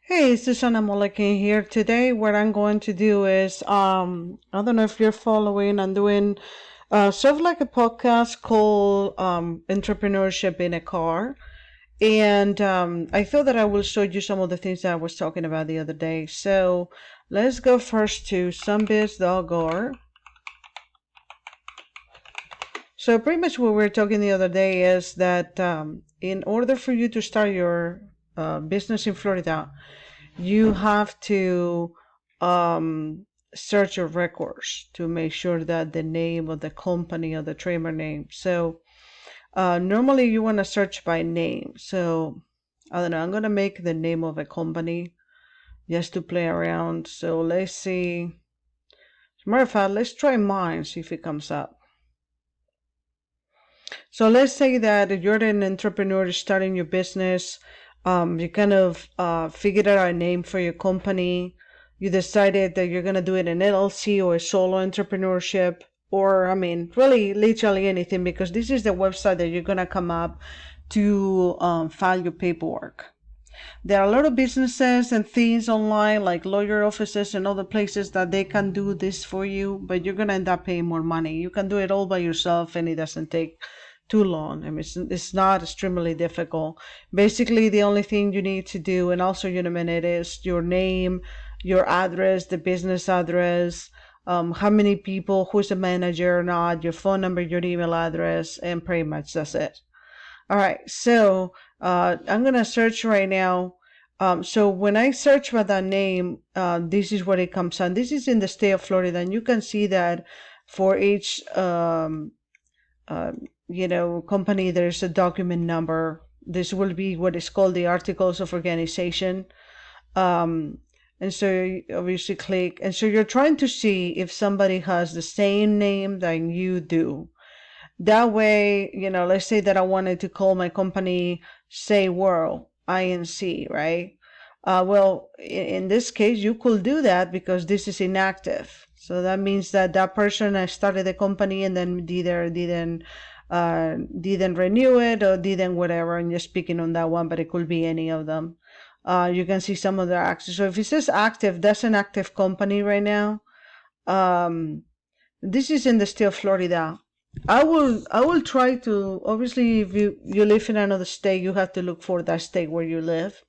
Hey, Susanna Molekin here. Today, what I'm going to do is, I don't know if you're following, I'm doing sort of like a podcast called Entrepreneurship in a Car. And I thought that I will show you some of the things that I was talking about the other day. So let's go first to sunbiz.org. So pretty much what we were talking the other day is that in order for you to start your business in Florida, you have to search your records to make sure that the name of the company or the trademark name. So normally you want to search by name. So I don't know, I'm going to make the name of a company just to play around. So let's see. As a matter of fact, let's try mine, see if it comes up. So let's say that you're an entrepreneur starting your business. You kind of figured out a name for your company. You decided that you're going to do it in LLC or a solo entrepreneurship, or I mean, really, literally anything, because this is the website that you're going to come up to file your paperwork. There are a lot of businesses and things online, like lawyer offices and other places that they can do this for you, but you're going to end up paying more money. You can do it all by yourself and it doesn't take too long. I mean, it's not extremely difficult. Basically, the only thing you need to do, and also in a minute, is your name, your address, the business address, how many people, who's the manager or not, your phone number, your email address, and pretty much that's it. All right, so I'm gonna search right now. So when I search for that name, this is what it comes on. This is in the state of Florida, and you can see that for each uh, company, there's a document number. This will be what is called the Articles of Organization. Um, and so you obviously click, and so you're trying to see if somebody has the same name that you do. That way, let's say that I wanted to call my company Say World, INC, right? Well, in this case, you could do that because this is inactive. So that means that that person started the company and then didn't renew it or didn't whatever. And just speaking on that one, but it could be any of them. You can see some of their access. So if it says active, that's an active company right now. This is in the state of Florida. I will try to, obviously, if you live in another state, you have to look for that state where you live.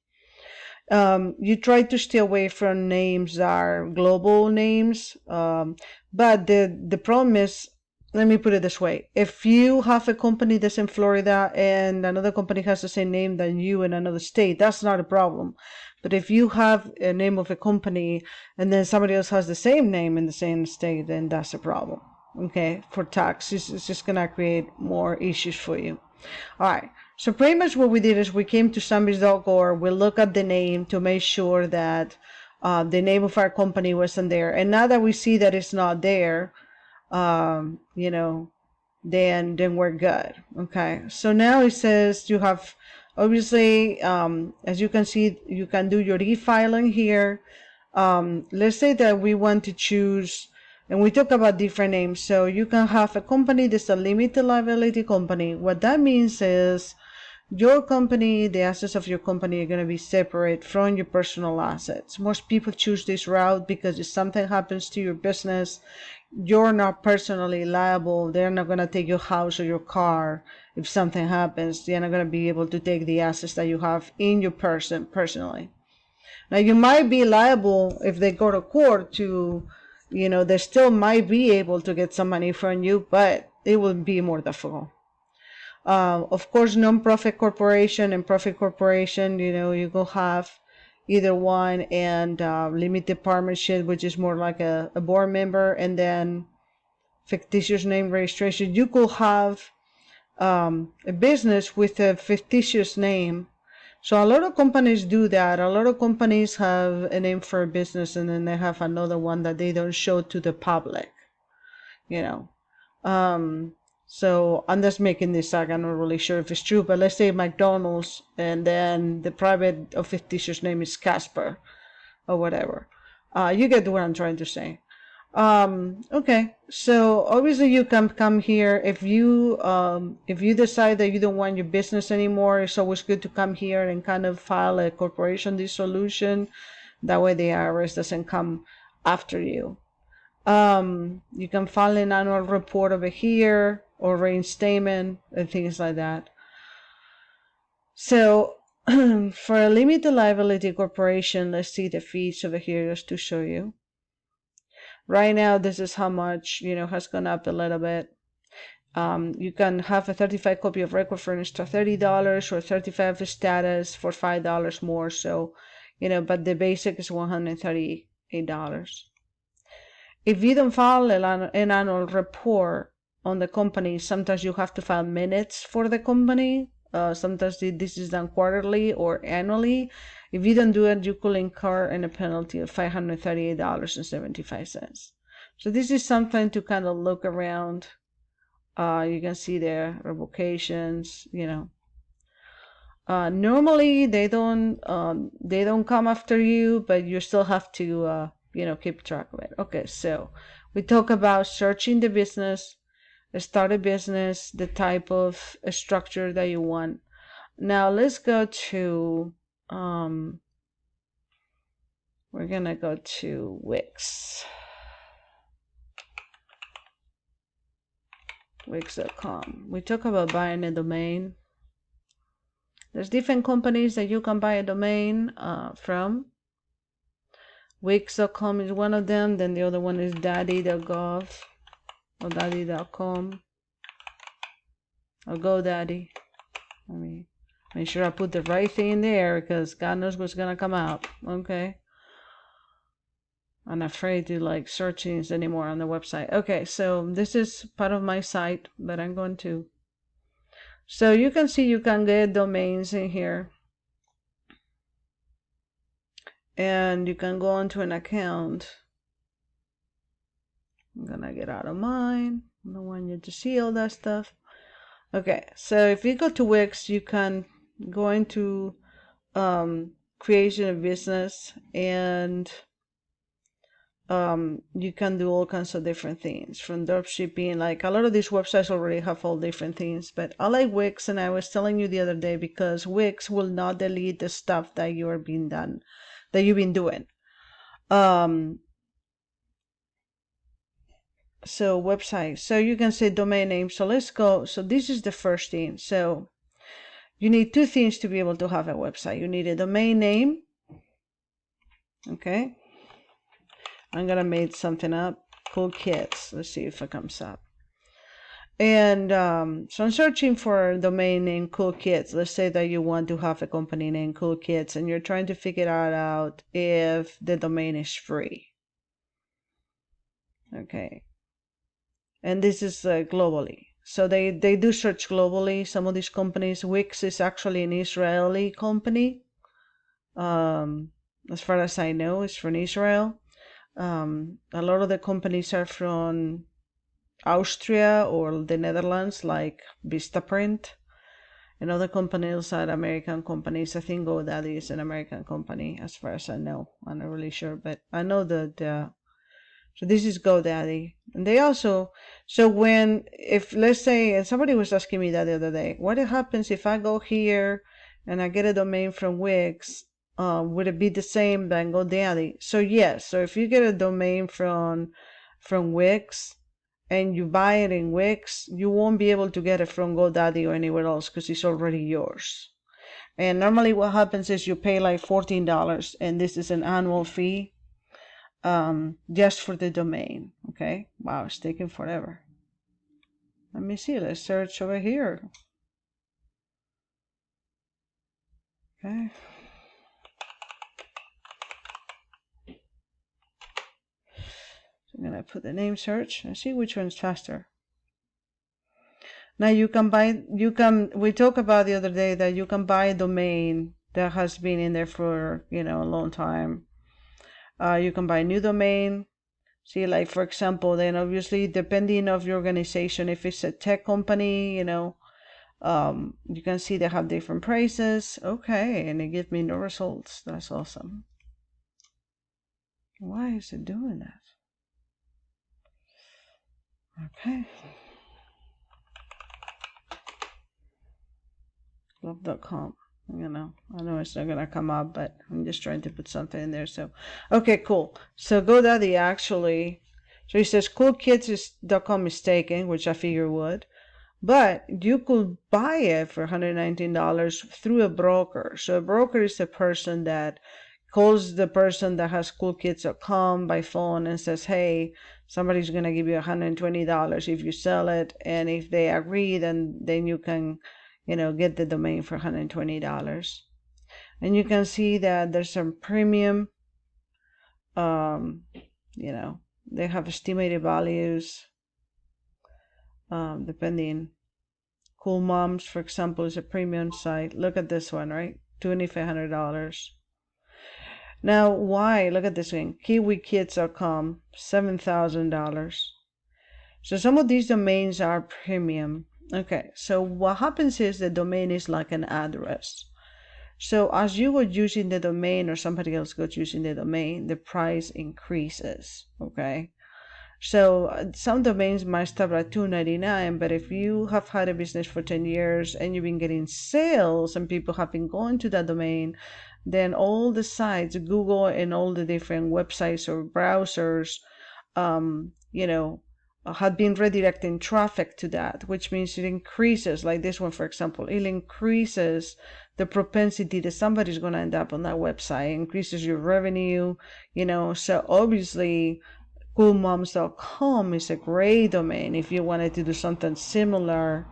You try to stay away from names that are global names. But the problem is, let me put it this way. If you have a company that's in Florida and another company has the same name than you in another state, that's not a problem. But if you have a name of a company and then somebody else has the same name in the same state, then that's a problem. Okay, for tax, it's just gonna create more issues for you. All right. So pretty much what we did is we came to sunbiz.org. We look at the name to make sure that the name of our company wasn't there. And now that we see that it's not there, um, you know, then we're good. Okay. So now it says you have, obviously, as you can see, you can do your e-filing here. Let's say that we want to choose, and we talk about different names. So you can have a company that's a limited liability company. What that means is your company, the assets of your company are going to be separate from your personal assets. Most people choose this route because if something happens to your business, you're not personally liable. They're not going to take your house or your car. If something happens, they're not going to be able to take the assets that you have in your person personally. Now, you might be liable if they go to court to, they still might be able to get some money from you, but it will be more difficult. Of course, non-profit corporation and profit corporation, you go have either one, and limited partnership, which is more like a board member, and then fictitious name registration. You could have a business with a fictitious name. So a lot of companies do that. A lot of companies have a name for a business and then they have another one that they don't show to the public, you know. So I'm just making this up. I'm not really sure if it's true, but let's say McDonald's and then the private or fictitious name is Casper or whatever. You get what I'm trying to say. Okay, so obviously you can come here if you decide that you don't want your business anymore. It's always good to come here and kind of file a corporation dissolution. That way the IRS doesn't come after you. You can file an annual report over here or reinstatement and things like that. So for a limited liability corporation, let's see the fees over here just to show you. Right now, this is how much, has gone up a little bit. You can have a 35 copy of record for an extra $30 or 35 status for $5 more. So, but the basic is $138. If you don't file an annual report on the company, sometimes you have to file minutes for the company. Sometimes this is done quarterly or annually. If you don't do it, you could incur a penalty of $538.75. So this is something to kind of look around. You can see there revocations. Normally they don't come after you, but you still have to keep track of it. Okay, so we talk about searching the business, start a business, the type of structure that you want. Now let's go to we're gonna go to Wix. Wix.com. We talk about buying a domain. There's different companies that you can buy a domain from. Wix.com is one of them. Then the other one is daddy.gov or daddy.com or GoDaddy. I mean, make sure I put the right thing in there because God knows what's gonna come out. Okay. I'm afraid to like search things anymore on the website. Okay, so this is part of my site, but I'm going to. So you can see you can get domains in here. And you can go onto an account. I'm gonna get out of mine. I don't want you to see all that stuff. Okay, so if you go to Wix, you can go into creation of business, and you can do all kinds of different things from drop shipping. Like a lot of these websites already have all different things, but I like Wix, and I was telling you the other day because Wix will not delete the stuff that you've been doing. So website, so you can say domain name. So let's go. So this is the first thing. So you need two things to be able to have a website. You need a domain name. Okay, I'm gonna make something up. Cool Kids. Let's see if it comes up. And so I'm searching for a domain name Cool Kids. Let's say that you want to have a company named Cool Kids, and you're trying to figure out if the domain is free. Okay. And this is globally. So they do search globally. Some of these companies, Wix is actually an Israeli company. As far as I know, it's from Israel. A lot of the companies are from Austria or the Netherlands, like Vistaprint. And other companies are American companies. I think GoDaddy is an American company, as far as I know. I'm not really sure, but I know that. So this is GoDaddy. And they also, so if let's say, and somebody was asking me that the other day, what happens if I go here and I get a domain from Wix? Would it be the same than GoDaddy? So yes, so if you get a domain from Wix and you buy it in Wix, you won't be able to get it from GoDaddy or anywhere else because it's already yours. And normally what happens is you pay like $14, and this is an annual fee. Just for the domain. Okay, wow, it's taking forever. Let me see, let's search over here. Okay, so I'm gonna put the name search and see which one's faster. Now we talked about the other day that you can buy a domain that has been in there for a long time. You can buy a new domain. See, like for example, then obviously depending of your organization, if it's a tech company, you can see they have different prices. Okay, and it gives me no results. That's awesome. Why is it doing that? Okay. Love.com. I know it's not gonna come up, but I'm just trying to put something in there. So, okay, cool. So GoDaddy actually, so he says coolkids.com is taken, which I figure would, but you could buy it for $119 through a broker. So a broker is a person that calls the person that has coolkids.com by phone and says, hey, somebody's gonna give you $120 if you sell it, and if they agree, then you can get the domain for $120. And you can see that there's some premium. They have estimated values depending. Cool Moms, for example, is a premium site. Look at this one, right? $2,500. Now, why? Look at this one. KiwiKids.com, $7,000. So some of these domains are premium. Okay, so what happens is the domain is like an address. So as you go using the domain or somebody else goes using the domain, the price increases, okay? So some domains might start at $2.99, but if you have had a business for 10 years and you've been getting sales and people have been going to that domain, then all the sites, Google and all the different websites or browsers, have been redirecting traffic to that, which means it increases, like this one, for example, it increases the propensity that somebody's going to end up on that website, increases your revenue, so obviously coolmoms.com is a great domain. If you wanted to do something similar,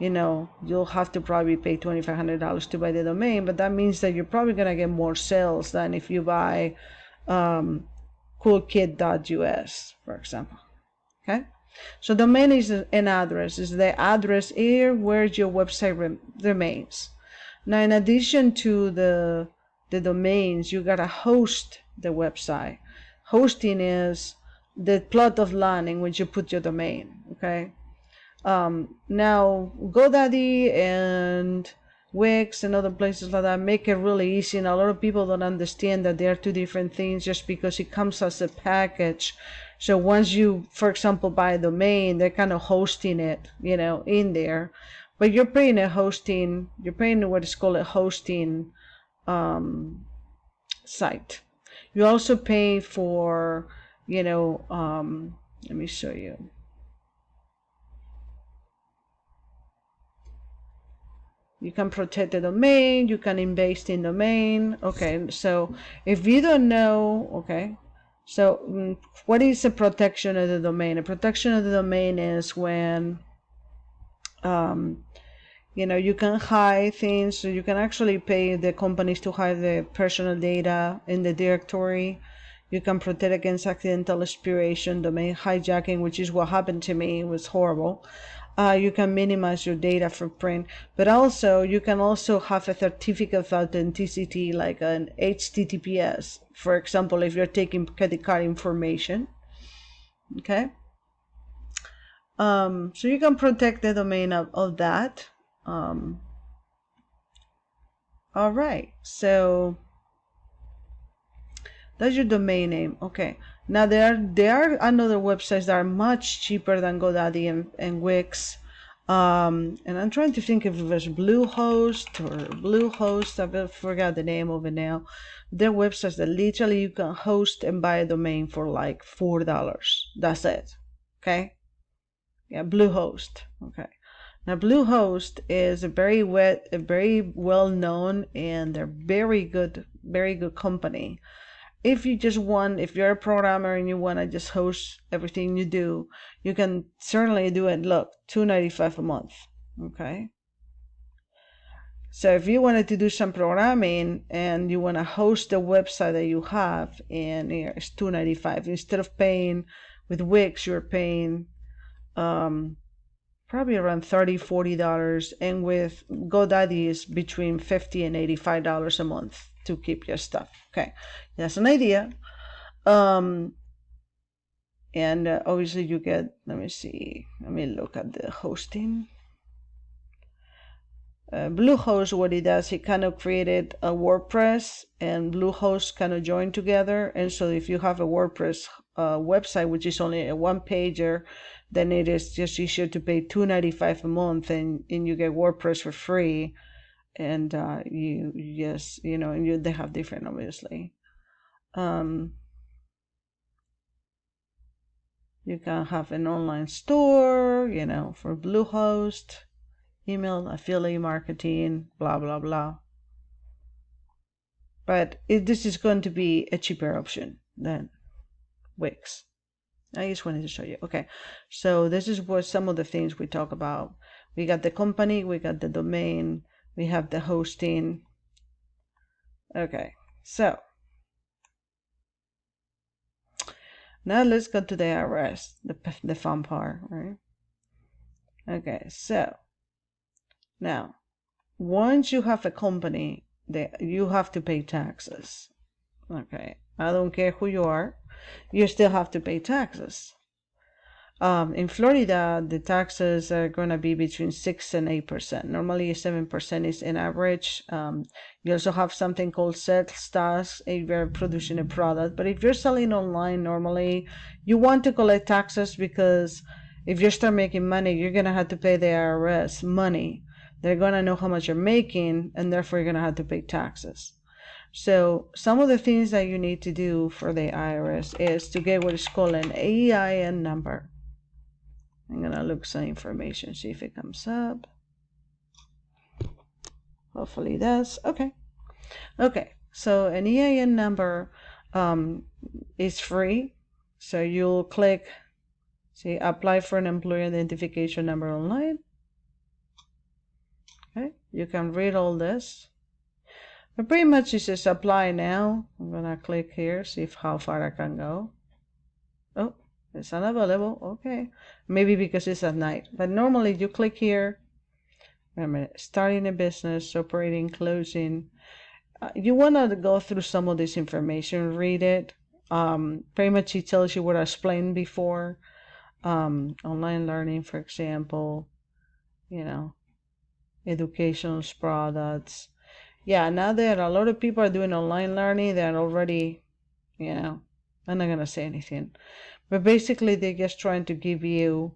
you'll have to probably pay $2,500 to buy the domain, but that means that you're probably going to get more sales than if you buy coolkid.us, for example. Okay, so domain is an address, is the address here where your website remains. Now, in addition to the domains, you gotta host the website. Hosting is the plot of land in which you put your domain. Okay. Now GoDaddy and Wix and other places like that make it really easy, and a lot of people don't understand that they are two different things just because it comes as a package. So once you, for example, buy a domain, they're kind of hosting it, in there, but you're paying what is called a hosting site. You also pay for, let me show you. You can protect the domain, you can invest in domain. Okay, so if you don't know, okay, so what is a protection of the domain? A protection of the domain is when you can hide things, so you can actually pay the companies to hide the personal data in the directory. You can protect against accidental expiration, domain hijacking, which is what happened to me. It was horrible. You can minimize your data footprint, but also you can also have a certificate of authenticity, like an HTTPS, for example, if you're taking credit card information. Okay. So you can protect the domain of that. All right, so that's your domain name. Okay, now there are another websites that are much cheaper than GoDaddy and Wix. And I'm trying to think if it was Bluehost or Bluehost. I forgot the name of it now. There are websites that literally you can host and buy a domain for like $4. That's it. Okay. Yeah, Bluehost. Okay. Now, Bluehost is a very well known, and they're very good company. If you're a programmer and you want to just host everything you do, you can certainly do it. Look, $2.95 a month. Okay. So if you wanted to do some programming and you want to host the website that you have, and it's $2.95 instead of paying with Wix, you're paying probably around $30-$40, and with GoDaddy is between $50 and $85 a month to keep your stuff. Okay, that's an idea. And obviously you get, let me look at the hosting. Bluehost, what it does, it kind of created a WordPress and Bluehost kind of joined together. And so if you have a WordPress website, which is only a one pager, then it is just easier to pay $2.95 a month, and you get WordPress for free. And you just, and they have different, obviously. You can have an online store, for Bluehost, email, affiliate marketing, blah, blah, blah. But this is going to be a cheaper option than Wix. I just wanted to show you. Okay, so this is what some of the things we talk about. We got the company, we got the domain, we have the hosting. Okay, so now let's go to the IRS, the fun part, right? Okay, so now once you have a company, you have to pay taxes. Okay, I don't care who you are, you still have to pay taxes. In Florida, the taxes are going to be between 6 and 8%. Normally, 7% is an average. You also have something called sales tax if you're producing a product. But if you're selling online, normally you want to collect taxes, because if you start making money, you're going to have to pay the IRS money. They're going to know how much you're making, and therefore you're going to have to pay taxes. So some of the things that you need to do for the IRS is to get what is called an EIN number. I'm going to look some information, see if it comes up. Hopefully it does. Okay. Okay, so an EIN number is free. So you'll click, see, apply for an employer identification number online. Okay, you can read all this. But pretty much it says apply now. I'm going to click here, see how far I can go. Oh, it's unavailable. Okay, maybe because it's at night. But normally you click here. Wait a minute. Starting a business, operating, closing. You want to go through some of this information, read it. Pretty much it tells you what I explained before. Online learning, for example. Educational products. Yeah, now that a lot of people are doing online learning, they're already, I'm not going to say anything. But basically, they're just trying to give you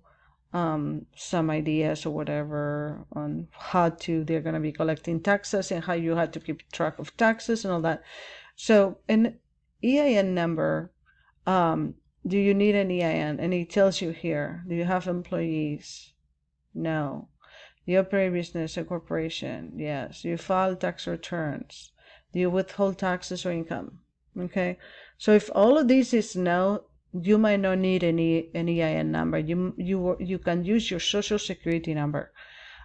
some ideas or whatever on how they're going to be collecting taxes and how you have to keep track of taxes and all that. So an EIN number, do you need an EIN? And it tells you here, do you have employees? No. Do you operate business or corporation? Yes. Do you file tax returns? Do you withhold taxes or income? Okay. So if all of this is no, you might not need an EIN number. You can use your social security number.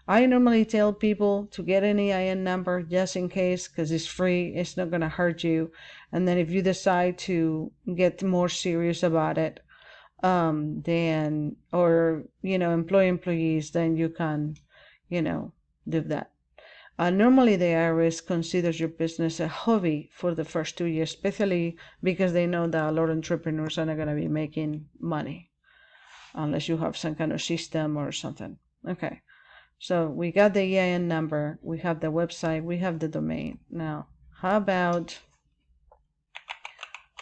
I normally tell people to get an EIN number just in case, because it's free. It's not going to hurt you. And then if you decide to get more serious about it, then, or, employ employees, then you can, do that. Normally, the IRS considers your business a hobby for the first 2 years, especially because they know that a lot of entrepreneurs are not going to be making money unless you have some kind of system or something. Okay, so we got the EIN number, we have the website, we have the domain. Now, how about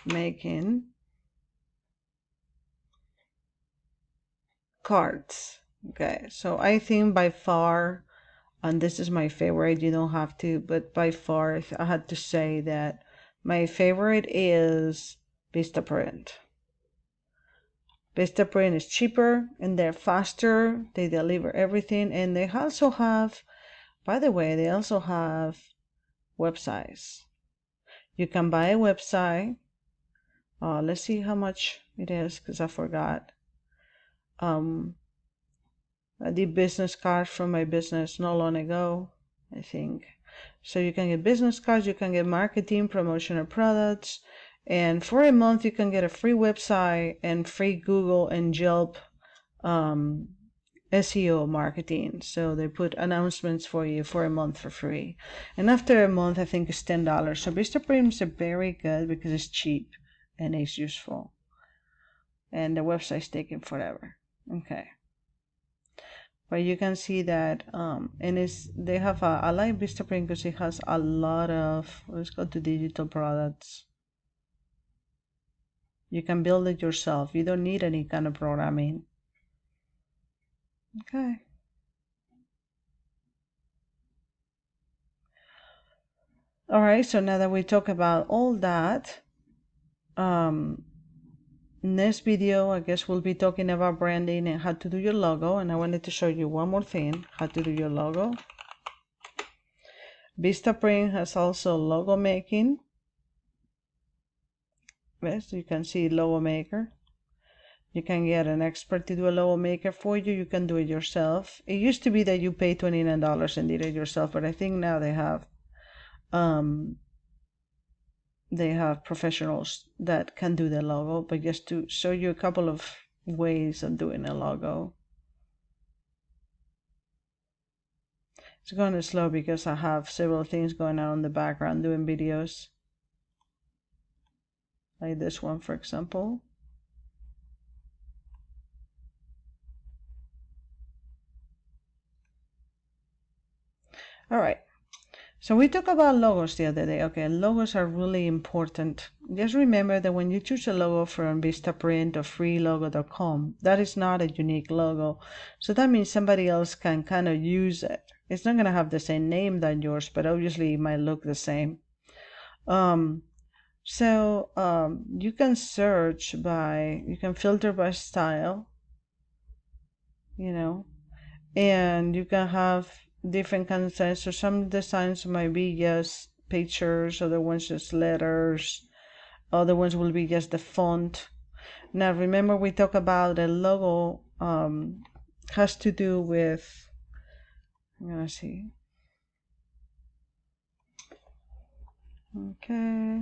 making cards? Okay, so I think by far, and this is my favorite, you don't have to, but by far, if I had to say that my favorite is Vistaprint. Vistaprint is cheaper and they're faster, they deliver everything, and they also have, by the way, they also have websites. You can buy a website. Let's see how much it is, because I forgot. I did business cards from my business not long ago, I think. So you can get business cards, you can get marketing, promotional products, and for a month you can get a free website and free Google and Yelp SEO marketing. So they put announcements for you for a month for free. And after a month, I think it's $10. So Vistaprint is very good because it's cheap and it's useful. And the website's taking forever. Okay. But you can see that, and they have I like Vistaprint because it has a lot of, let's go to digital products. You can build it yourself. You don't need any kind of programming. Okay. All right, so now that we talk about all that, next video, I guess we'll be talking about branding and how to do your logo. And I wanted to show you one more thing, how to do your logo. Vistaprint has also logo making. Yes, you can see logo maker. You can get an expert to do a logo maker for you. You can do it yourself. It used to be that you pay $29 and did it yourself, but I think now they have professionals that can do the logo. But just to show you a couple of ways of doing a logo. It's going slow because I have several things going on in the background doing videos. Like this one, for example. All right. So we talked about logos the other day. Okay, logos are really important. Just remember that when you choose a logo from Vistaprint or freelogo.com, that is not a unique logo. So that means somebody else can kind of use it. It's not going to have the same name than yours, but obviously it might look the same. You can search by, you can filter by style, and you can have different kinds of designs. So some designs might be just pictures, other ones just letters, other ones will be just the font. Now remember we talked about a logo has to do with, I'm gonna see. Okay.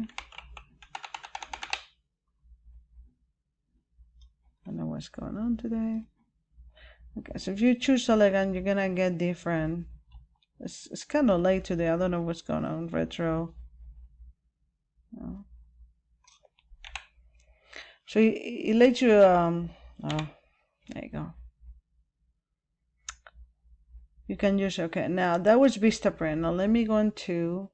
I don't know what's going on today. Okay, so if you choose elegant, you're gonna get different. It's kind of late today. I don't know what's going on. Retro. No. So it lets you oh, there you go. You can use, okay, now that was Vistaprint. Now let me go into,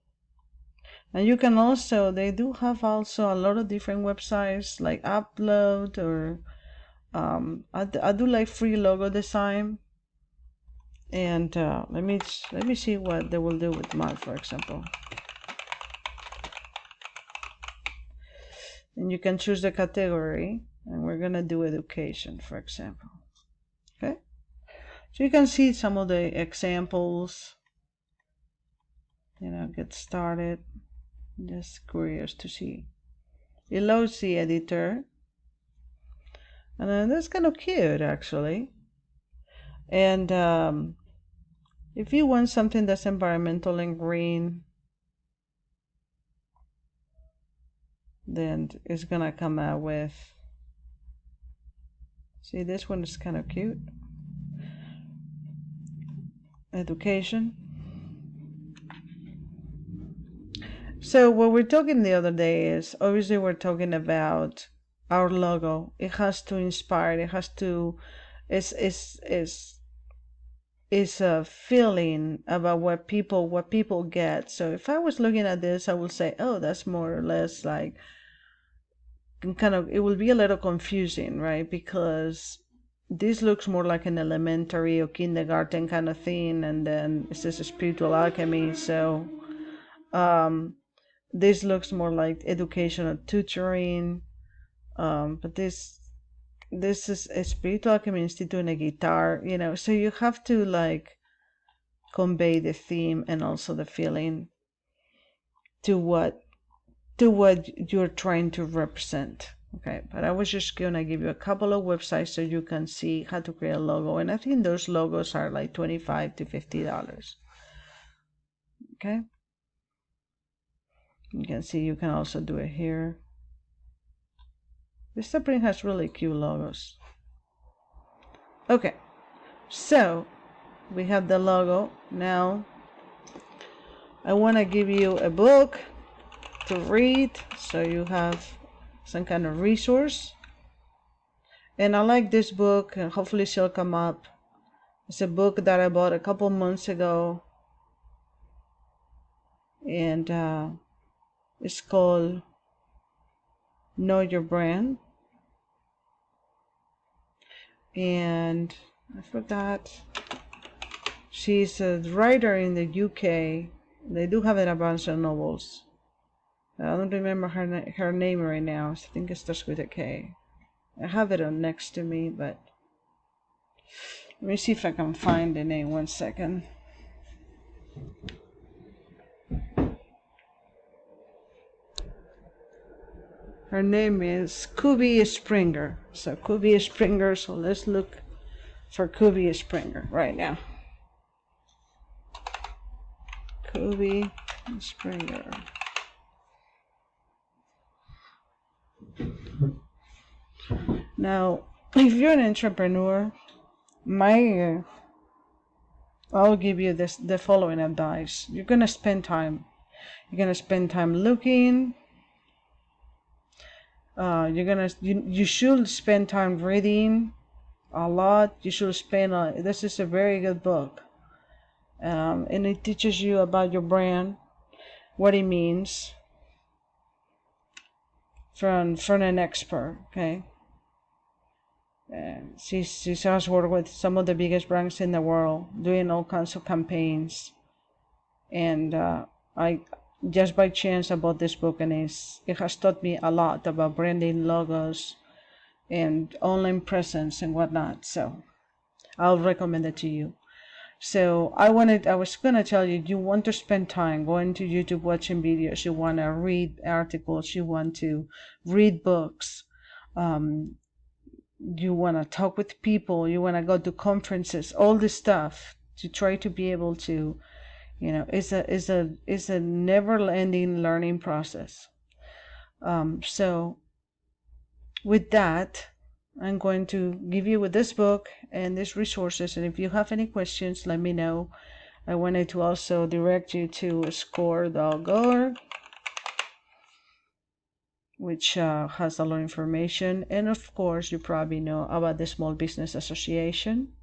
and you can also, they do have also a lot of different websites like Upload or I do like free logo design. And let me see what they will do with mine, for example. And you can choose the category, and we're gonna do education, for example. Okay, so you can see some of the examples. Get started. Just curious to see. It loads the editor, and then that's kind of cute actually. And if you want something that's environmental and green, then it's gonna come out with, see, this one is kind of cute. Education. So what we're talking the other day is, obviously we're talking about our logo. It has to inspire, it has to, is a feeling about what people get. So if I was looking at this, I would say, oh, that's more or less like kind of, it will be a little confusing, right? Because this looks more like an elementary or kindergarten kind of thing, and then it says spiritual alchemy. So this looks more like educational tutoring, but this is a spiritual alchemy institute and a guitar, so you have to like convey the theme and also the feeling to what you're trying to represent. Okay, but I was just gonna give you a couple of websites so you can see how to create a logo, and I think those logos are like $25 to $50. Okay, you can see you can also do it here. Vistaprint has really cute logos. Okay, so we have the logo. Now I want to give you a book to read so you have some kind of resource. And I like this book, and hopefully she'll come up. It's a book that I bought a couple months ago, and it's called Know Your Brand. And I forgot, she's a writer in the UK. They do have it at Barnes and Nobles. I don't remember her name right now. I think it starts with a K. I have it on next to me, but let me see if I can find the name. 1 second. Her name is Kubie Springer. So Kubie Springer. So let's look for Kubie Springer right now. Kubie Springer. Now, if you're an entrepreneur, I'll give you the following advice. You're gonna spend time. You're gonna spend time looking. You should spend time reading a lot. You should spend. This is a very good book, and it teaches you about your brand, what it means, from an expert. Okay. She has worked with some of the biggest brands in the world, doing all kinds of campaigns, and I just by chance I bought this book, and it has taught me a lot about branding, logos, and online presence and whatnot. So I'll recommend it to you. So I was gonna tell you, you want to spend time going to YouTube, watching videos, you want to read articles, you want to read books, you want to talk with people, you want to go to conferences, all this stuff to try to be able to, it's a never-ending learning process. So with that, I'm going to give you with this book and these resources, and if you have any questions, let me know. I wanted to also direct you to score.org, which has a lot of information, and of course you probably know about the Small Business Association.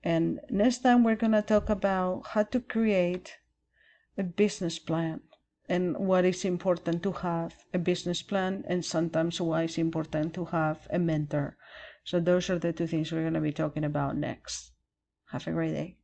And next time we're going to talk about how to create a business plan and what is important to have a business plan, and sometimes why it's important to have a mentor. So those are the two things we're going to be talking about next. Have a great day.